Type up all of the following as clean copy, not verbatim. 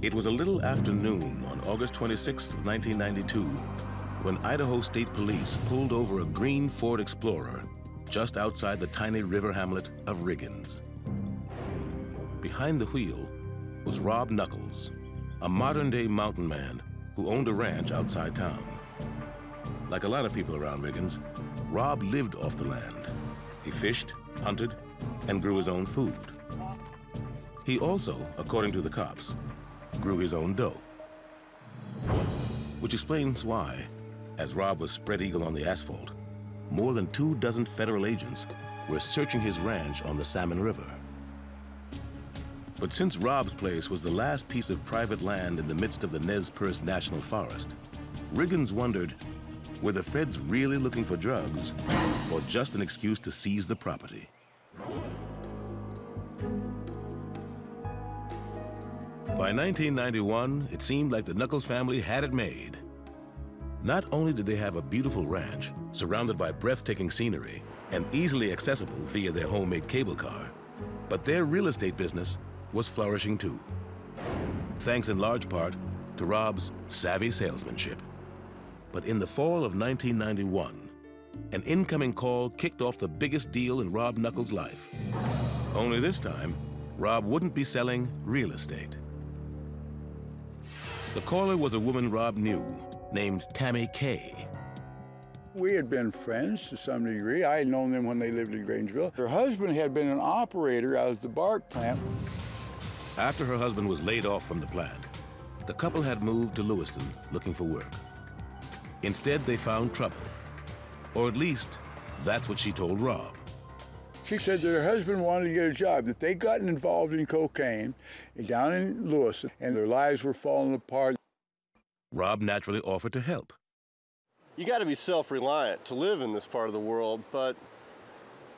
It was a little after noon on August 26, 1992, when Idaho State Police pulled over a green Ford Explorer just outside the tiny river hamlet of Riggins. Behind the wheel was Rob Nuckols, a modern-day mountain man who owned a ranch outside town. Like a lot of people around Riggins, Rob lived off the land. He fished, hunted, and grew his own food. He also, according to the cops, grew his own dope. Which explains why, as Rob was spread eagle on the asphalt, more than 24 federal agents were searching his ranch on the Salmon River. But since Rob's place was the last piece of private land in the midst of the Nez Perce National Forest, Riggins wondered, were the feds really looking for drugs or just an excuse to seize the property? By 1991, it seemed like the Nuckols family had it made. Not only did they have a beautiful ranch surrounded by breathtaking scenery and easily accessible via their homemade cable car, but their real estate business was flourishing too, thanks in large part to Rob's savvy salesmanship. But in the fall of 1991, an incoming call kicked off the biggest deal in Rob Nuckols' life. Only this time, Rob wouldn't be selling real estate. The caller was a woman Rob knew, named Tammy Kay. We had been friends to some degree. I had known them when they lived in Grangeville. Her husband had been an operator out of the bark plant. After her husband was laid off from the plant, the couple had moved to Lewiston looking for work. Instead, they found trouble. Or at least, that's what she told Rob. She said that her husband wanted to get a job, that they'd gotten involved in cocaine down in Lewiston, and their lives were falling apart. Rob naturally offered to help. You got to be self-reliant to live in this part of the world, but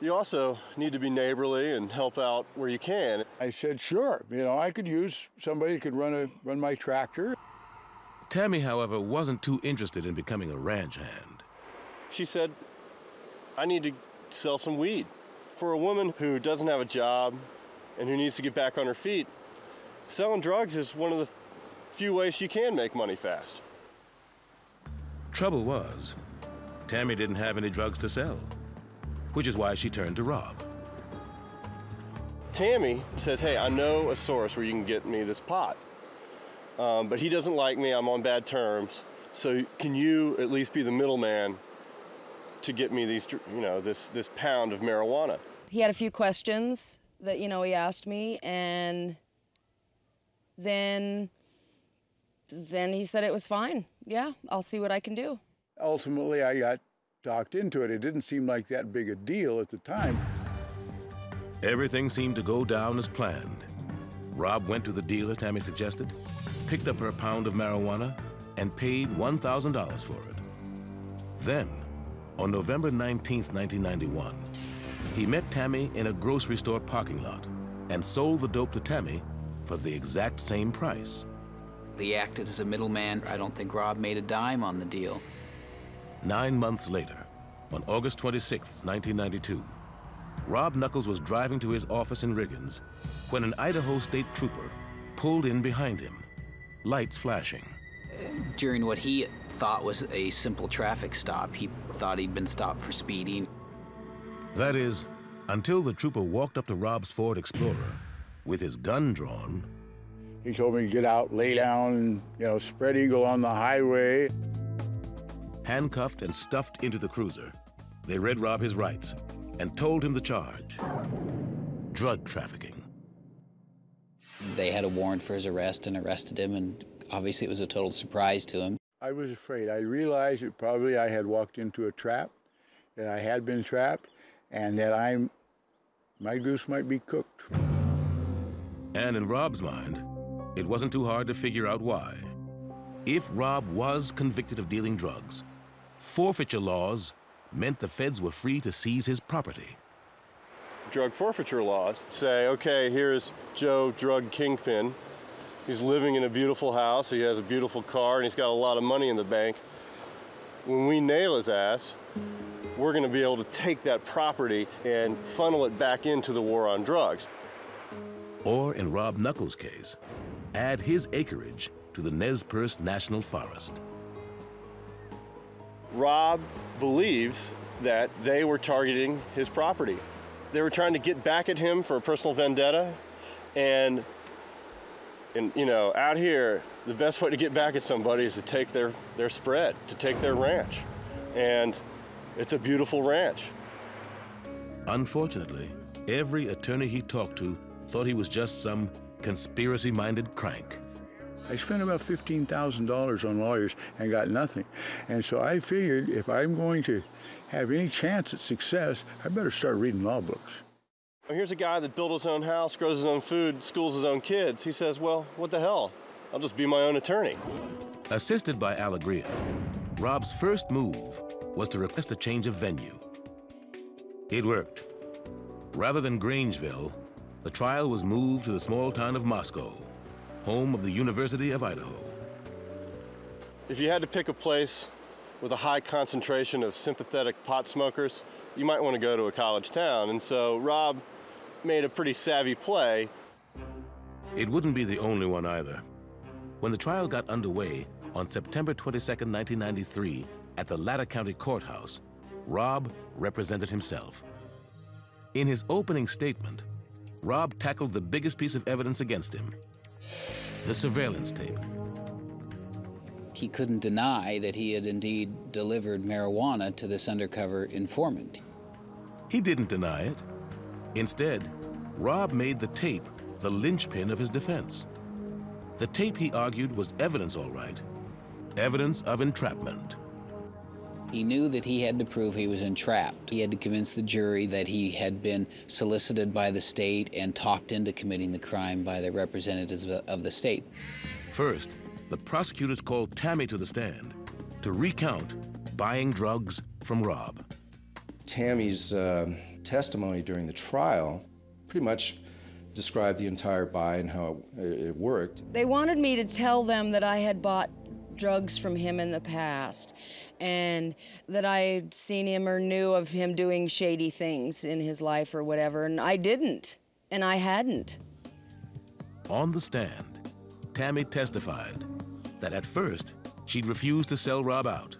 you also need to be neighborly and help out where you can. I said, sure, you know, I could use somebody who could run my tractor. Tammy, however, wasn't too interested in becoming a ranch hand. She said, I need to sell some weed. For a woman who doesn't have a job and who needs to get back on her feet, selling drugs is one of the few ways she can make money fast. Trouble was, Tammy didn't have any drugs to sell, which is why she turned to Rob. Tammy says, hey, I know a source where you can get me this pot, but he doesn't like me, I'm on bad terms, so can you at least be the middleman to get me these, you know, this pound of marijuana? He had a few questions that, you know, he asked me, and then he said it was fine. Yeah, I'll see what I can do. Ultimately, I got talked into it. It didn't seem like that big a deal at the time. Everything seemed to go down as planned. Rob went to the dealer Tammy suggested, picked up her pound of marijuana, and paid $1,000 for it. Then, on November 19th, 1991, he met Tammy in a grocery store parking lot and sold the dope to Tammy for the exact same price. He acted as a middleman. I don't think Rob made a dime on the deal. 9 months later, on August 26th, 1992, Rob Nuckols was driving to his office in Riggins when an Idaho State Trooper pulled in behind him, lights flashing. During what he thought was a simple traffic stop, he thought he'd been stopped for speeding. That is, until the trooper walked up to Rob's Ford Explorer with his gun drawn. He told me to get out, lay down, and, you know, spread eagle on the highway. Handcuffed and stuffed into the cruiser, they read Rob his rights and told him the charge: drug trafficking. They had a warrant for his arrest and arrested him, and obviously it was a total surprise to him. I was afraid. I realized that probably I had walked into a trap, that I had been trapped, and that my goose might be cooked. And in Rob's mind, it wasn't too hard to figure out why. If Rob was convicted of dealing drugs, forfeiture laws meant the feds were free to seize his property. Drug forfeiture laws say, okay, here's Joe, drug kingpin. He's living in a beautiful house, he has a beautiful car, and he's got a lot of money in the bank. When we nail his ass, we're gonna be able to take that property and funnel it back into the war on drugs. Or in Rob Nuckols' case, add his acreage to the Nez Perce National Forest. Rob believes that they were targeting his property. They were trying to get back at him for a personal vendetta, and you know, out here, the best way to get back at somebody is to take their spread, to take their ranch. And it's a beautiful ranch. Unfortunately, every attorney he talked to thought he was just some conspiracy-minded crank. I spent about $15,000 on lawyers and got nothing. And so I figured if I'm going to have any chance at success, I better start reading law books. Here's a guy that built his own house, grows his own food, schools his own kids. He says, well, what the hell? I'll just be my own attorney. Assisted by Alegria, Rob's first move was to request a change of venue. It worked. Rather than Grangeville, the trial was moved to the small town of Moscow, home of the University of Idaho. If you had to pick a place with a high concentration of sympathetic pot smokers, you might want to go to a college town. And so Rob made a pretty savvy play. It wouldn't be the only one either. When the trial got underway on September 22, 1993, at the Latta County Courthouse, Rob represented himself. In his opening statement, Rob tackled the biggest piece of evidence against him, the surveillance tape. He couldn't deny that he had indeed delivered marijuana to this undercover informant. He didn't deny it. Instead, Rob made the tape the linchpin of his defense. The tape, he argued, was evidence, all right. Evidence of entrapment. He knew that he had to prove he was entrapped. He had to convince the jury that he had been solicited by the state and talked into committing the crime by the representatives of the state. First, the prosecutors called Tammy to the stand to recount buying drugs from Rob. Tammy's testimony during the trial pretty much described the entire buy and how it worked. They wanted me to tell them that I had bought drugs from him in the past and that I had seen him or knew of him doing shady things in his life or whatever, and I didn't, and I hadn't. On the stand, Tammy testified that at first she'd refused to sell Rob out.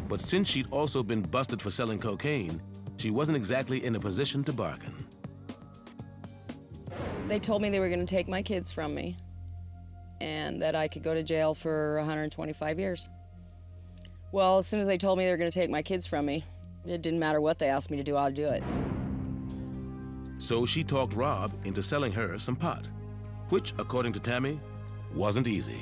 But since she'd also been busted for selling cocaine, she wasn't exactly in a position to bargain. They told me they were going to take my kids from me and that I could go to jail for 125 years. Well, as soon as they told me they were going to take my kids from me, it didn't matter what they asked me to do, I'd do it. So she talked Rob into selling her some pot, which, according to Tammy, wasn't easy.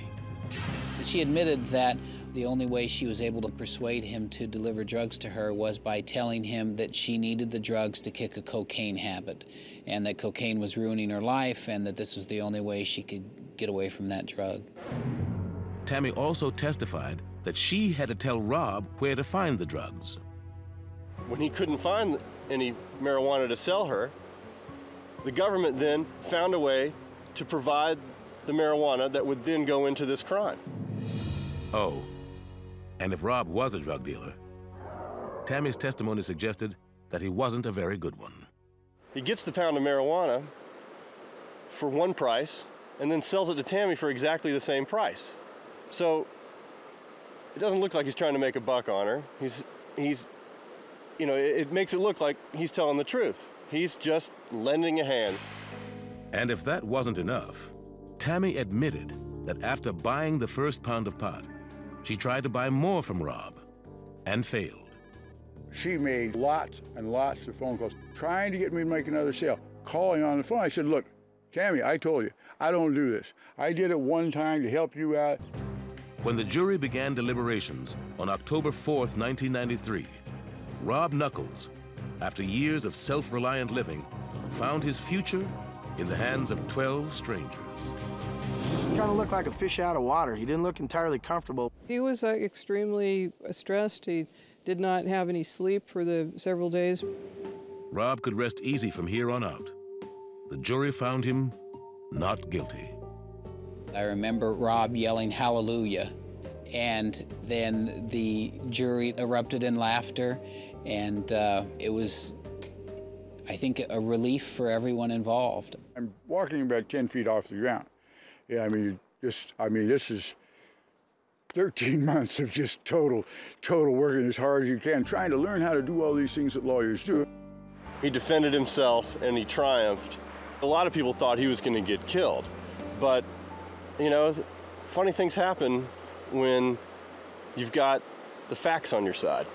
She admitted that the only way she was able to persuade him to deliver drugs to her was by telling him that she needed the drugs to kick a cocaine habit, and that cocaine was ruining her life, and that this was the only way she could get away from that drug. Tammy also testified that she had to tell Rob where to find the drugs. When he couldn't find any marijuana to sell her, the government then found a way to provide the marijuana that would then go into this crime. Oh, and if Rob was a drug dealer, Tammy's testimony suggested that he wasn't a very good one. He gets the pound of marijuana for one price and then sells it to Tammy for exactly the same price. So it doesn't look like he's trying to make a buck on her. You know, it makes it look like he's telling the truth. He's just lending a hand. And if that wasn't enough, Tammy admitted that after buying the first pound of pot, she tried to buy more from Rob and failed. She made lots and lots of phone calls trying to get me to make another sale, calling on the phone. I said, look, Tammy, I told you, I don't do this. I did it one time to help you out. When the jury began deliberations on October 4th, 1993, Rob Nuckols, after years of self-reliant living, found his future in the hands of 12 strangers. He kind of looked like a fish out of water. He didn't look entirely comfortable. He was extremely stressed. He did not have any sleep for the several days. Rob could rest easy from here on out. The jury found him not guilty. I remember Rob yelling hallelujah, and then the jury erupted in laughter, and it was, I think, a relief for everyone involved. I'm walking about 10 feet off the ground. Yeah, I mean, this is 13 months of just total working as hard as you can, trying to learn how to do all these things that lawyers do. He defended himself and he triumphed. A lot of people thought he was going to get killed, but, you know, funny things happen when you've got the facts on your side.